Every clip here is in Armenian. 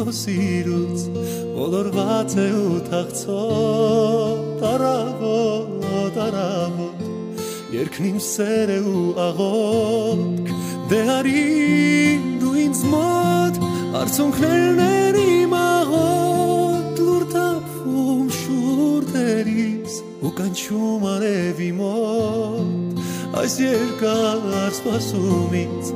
քո սիրուց ոլորված է ու թախծոտ արավոտ երկն իմ սեր է ու աղոտք դե արի դու ինձ մոտ արցունքներն են իմ աղոտ լուր թափվում շուրթերից ու կանչում արևի մոտ այս երկար սպասումից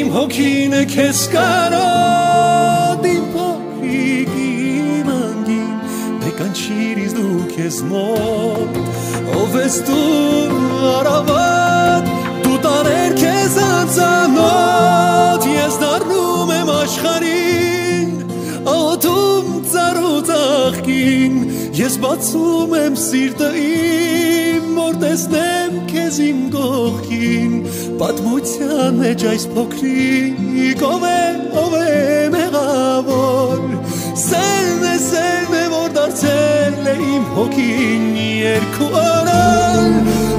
իմ հոգին է քեզ կարոտ իմ փոքրիկ իմ անգին դե կանչիր ինձ դու քեզ մոտ ով ես դու արավոտ դու տարեր քեզ անծանոթ ես դառնում եմ աշխարհին աղոթում ծառուց աղքին ես բացում եմ սիրտը իմ որ տեսնեմ քեզ իմ կողքին պատմության մեջ այս փոքրիկ ով է մեղավոր սերն է որ դարձել է իմ հոգին երկու օրալ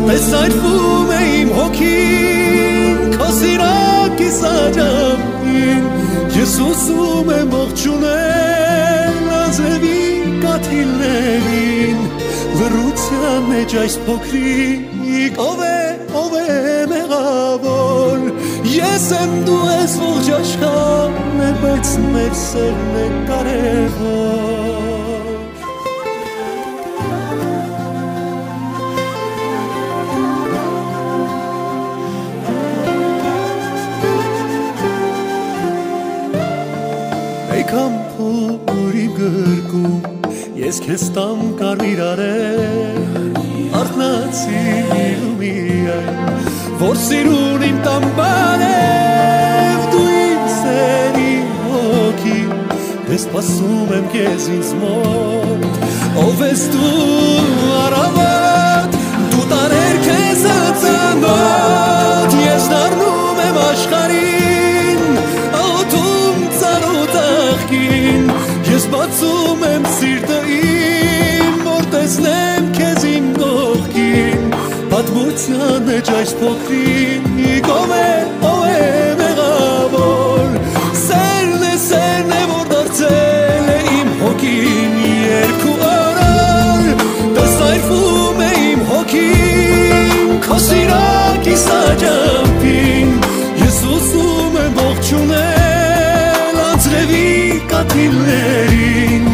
տեսայրվում է իմ հոգին քո սիրակի սաջամին ես ուզում եմ ողջունել ազևի կաթիլներին լռության մեջ այս փոքրիկ ով է մեղավոր ես եմ դու ես ողջ աշխարհն է բայց մեր սերն է կարևոր Եկամ փոր իմ գրկում ես քեզ տամ կարմիր արև արթնացիր ու միայն որ սիրուն իմ տամ բարև դու իմ սերի հոգի դե սպասում եմ քեզ ինձ մոտ ով ես դու արավոտ դու տարեր քեզ անծանոթ ես դառնում եմ աշխարհին աղոթում ծառուց աղքին ես բացում եմ սիրտը իմ որ տեսնեմ քեզ իմ կողքին պատմության մեջ այս փոքրիկ ով է մեղավոր սերն է որ դարձել է իմ հոգին երկու օրալ տեսայրվում է իմ հոգին քո սիրակի սաջամին ես ուզում եմ ողջունել անձրևի կաթիլներին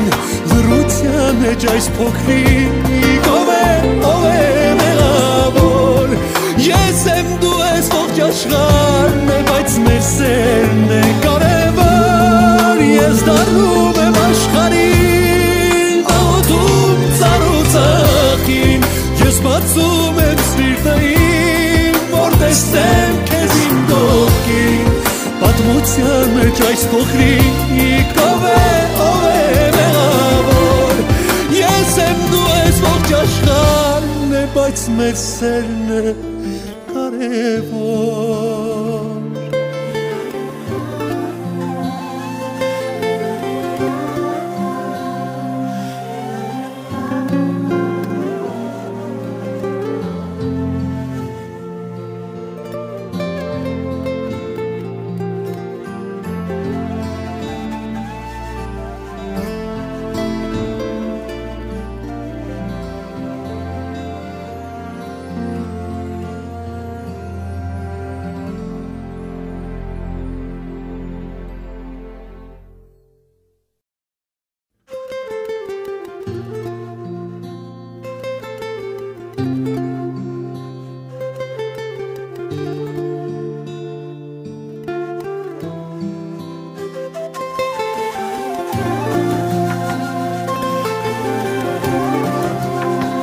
լռության մեջ այս փոքրիկ ով է մեղավոր ես եմ դու ես ողջ աշխարհն է բայց մեր սերն է կարևոր ես դառնում եմ աշխարհին աղոթում ծառուց աղքին ես բացում եմ սիրտը իմ որ տեսնեմ քեզ իմ կողքին պատմության մեջ այս փոքրիկ ով է մեղավոր ես եմ դու ես ողջ աշխարհն է բայց մեր սերն է կարևոր